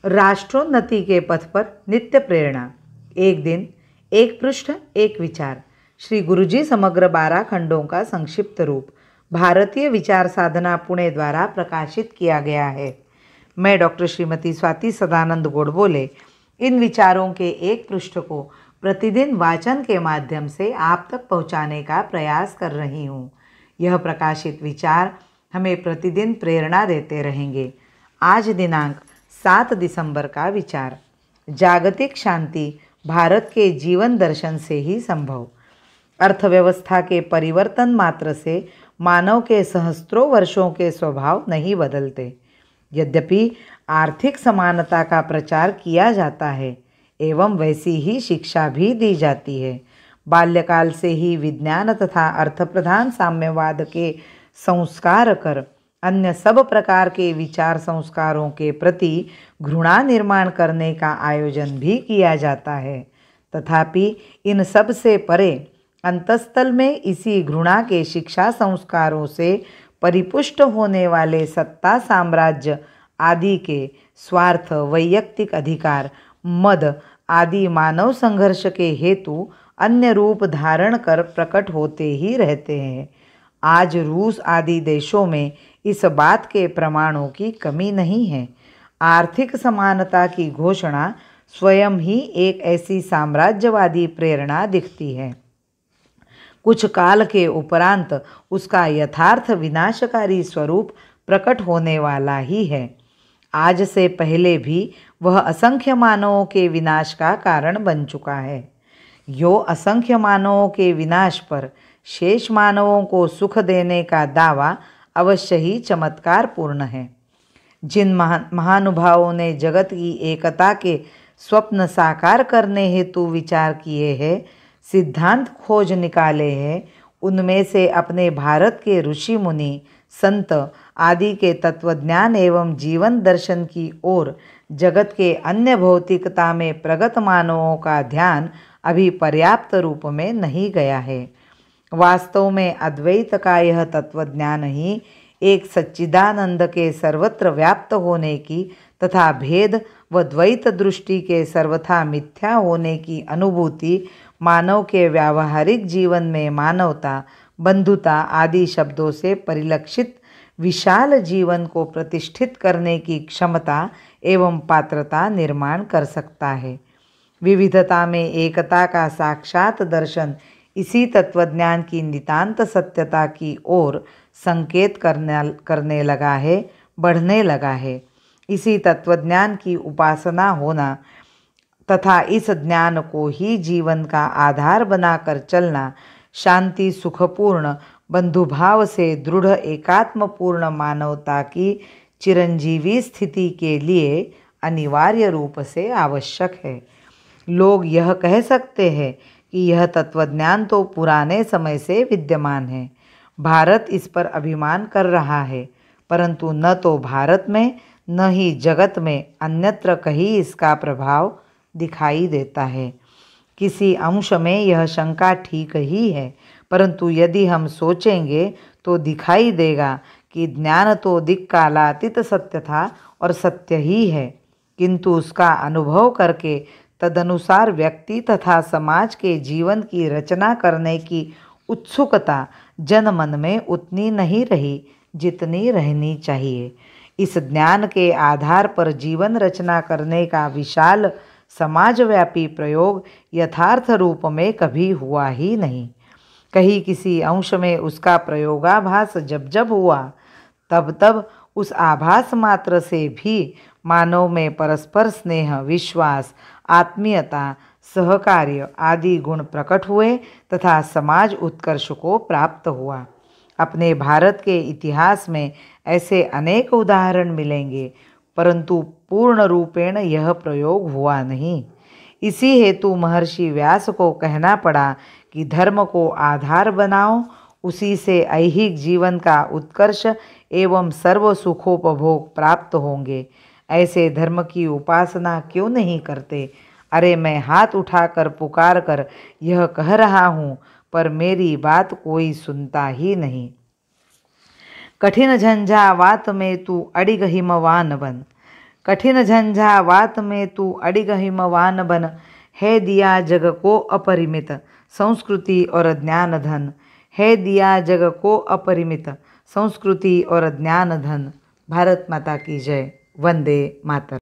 राष्ट्रोन्नति के पथ पर नित्य प्रेरणा। एक दिन, एक पृष्ठ, एक विचार। श्री गुरुजी समग्र 12 खंडों का संक्षिप्त रूप भारतीय विचार साधना पुणे द्वारा प्रकाशित किया गया है। मैं डॉक्टर श्रीमती स्वाति सदानंद गोडबोले इन विचारों के एक पृष्ठ को प्रतिदिन वाचन के माध्यम से आप तक पहुंचाने का प्रयास कर रही हूं। यह प्रकाशित विचार हमें प्रतिदिन प्रेरणा देते रहेंगे। आज दिनांक 7 दिसंबर का विचार। जागतिक शांति भारत के जीवन दर्शन से ही संभव। अर्थव्यवस्था के परिवर्तन मात्र से मानव के सहस्त्रों वर्षों के स्वभाव नहीं बदलते। यद्यपि आर्थिक समानता का प्रचार किया जाता है एवं वैसी ही शिक्षा भी दी जाती है। बाल्यकाल से ही विज्ञान तथा अर्थप्रधान साम्यवाद के संस्कार कर अन्य सब प्रकार के विचार संस्कारों के प्रति घृणा निर्माण करने का आयोजन भी किया जाता है। तथापि इन सब से परे अंतस्तल में इसी घृणा के शिक्षा संस्कारों से परिपुष्ट होने वाले सत्ता साम्राज्य आदि के स्वार्थ, वैयक्तिक अधिकार, मद आदि मानव संघर्ष के हेतु अन्य रूप धारण कर प्रकट होते ही रहते हैं। आज रूस आदि देशों में इस बात के प्रमाणों की कमी नहीं है। आर्थिक समानता की घोषणा स्वयं ही एक ऐसी साम्राज्यवादी प्रेरणा दिखती है। कुछ काल के उपरांत उसका यथार्थ विनाशकारी स्वरूप प्रकट होने वाला ही है। आज से पहले भी वह असंख्य मानवों के विनाश का कारण बन चुका है। यो असंख्य मानवों के विनाश पर शेष मानवों को सुख देने का दावा अवश्य ही चमत्कारपूर्ण है। जिन महानुभावों ने जगत की एकता के स्वप्न साकार करने हेतु विचार किए हैं, सिद्धांत खोज निकाले हैं, उनमें से अपने भारत के ऋषि मुनि, संत आदि के तत्वज्ञान एवं जीवन दर्शन की ओर जगत के अन्य भौतिकता में प्रगत मानवों का ध्यान अभी पर्याप्त रूप में नहीं गया है। वास्तव में अद्वैत का यह तत्वज्ञान ही एक सच्चिदानंद के सर्वत्र व्याप्त होने की तथा भेद व द्वैत दृष्टि के सर्वथा मिथ्या होने की अनुभूति मानव के व्यावहारिक जीवन में मानवता, बंधुता आदि शब्दों से परिलक्षित विशाल जीवन को प्रतिष्ठित करने की क्षमता एवं पात्रता निर्माण कर सकता है। विविधता में एकता का साक्षात दर्शन इसी तत्वज्ञान की नितांत सत्यता की ओर संकेत करने लगा है, बढ़ने लगा है। इसी तत्वज्ञान की उपासना होना तथा इस ज्ञान को ही जीवन का आधार बनाकर चलना शांति, सुखपूर्ण बंधुभाव से दृढ़ एकात्मपूर्ण मानवता की चिरंजीवी स्थिति के लिए अनिवार्य रूप से आवश्यक है। लोग यह कह सकते हैं कि यह तत्वज्ञान तो पुराने समय से विद्यमान है। भारत इस पर अभिमान कर रहा है, परंतु न तो भारत में न ही जगत में अन्यत्र कहीं इसका प्रभाव दिखाई देता है। किसी अंश में यह शंका ठीक ही है, परंतु यदि हम सोचेंगे तो दिखाई देगा कि ज्ञान तो दिक्कालातीत सत्य था और सत्य ही है, किंतु उसका अनुभव करके तदनुसार व्यक्ति तथा समाज के जीवन की रचना करने की उत्सुकता जनमन में उतनी नहीं रही जितनी रहनी चाहिए। इस ज्ञान के आधार पर जीवन रचना करने का विशाल समाजव्यापी प्रयोग यथार्थ रूप में कभी हुआ ही नहीं। कहीं किसी अंश में उसका प्रयोगाभास जब जब हुआ, तब तब उस आभास मात्र से भी मानव में परस्पर स्नेह, विश्वास, आत्मीयता, सहकार्य आदि गुण प्रकट हुए तथा समाज उत्कर्ष को प्राप्त हुआ। अपने भारत के इतिहास में ऐसे अनेक उदाहरण मिलेंगे, परंतु पूर्ण रूपेण यह प्रयोग हुआ नहीं। इसी हेतु महर्षि व्यास को कहना पड़ा कि धर्म को आधार बनाओ, उसी से ऐहिक जीवन का उत्कर्ष एवं सर्व सुखोपभोग प्राप्त होंगे। ऐसे धर्म की उपासना क्यों नहीं करते? अरे, मैं हाथ उठाकर पुकार कर यह कह रहा हूँ, पर मेरी बात कोई सुनता ही नहीं। कठिन झंझावात में तू अडिग हिमवान बन। कठिन झंझावात में तू अडिग हिमवान बन, है दिया जग को अपरिमित संस्कृति और ज्ञान धन, है दिया जग को अपरिमित संस्कृति और ज्ञान धन। भारत माता की जय। वंदे मातरम।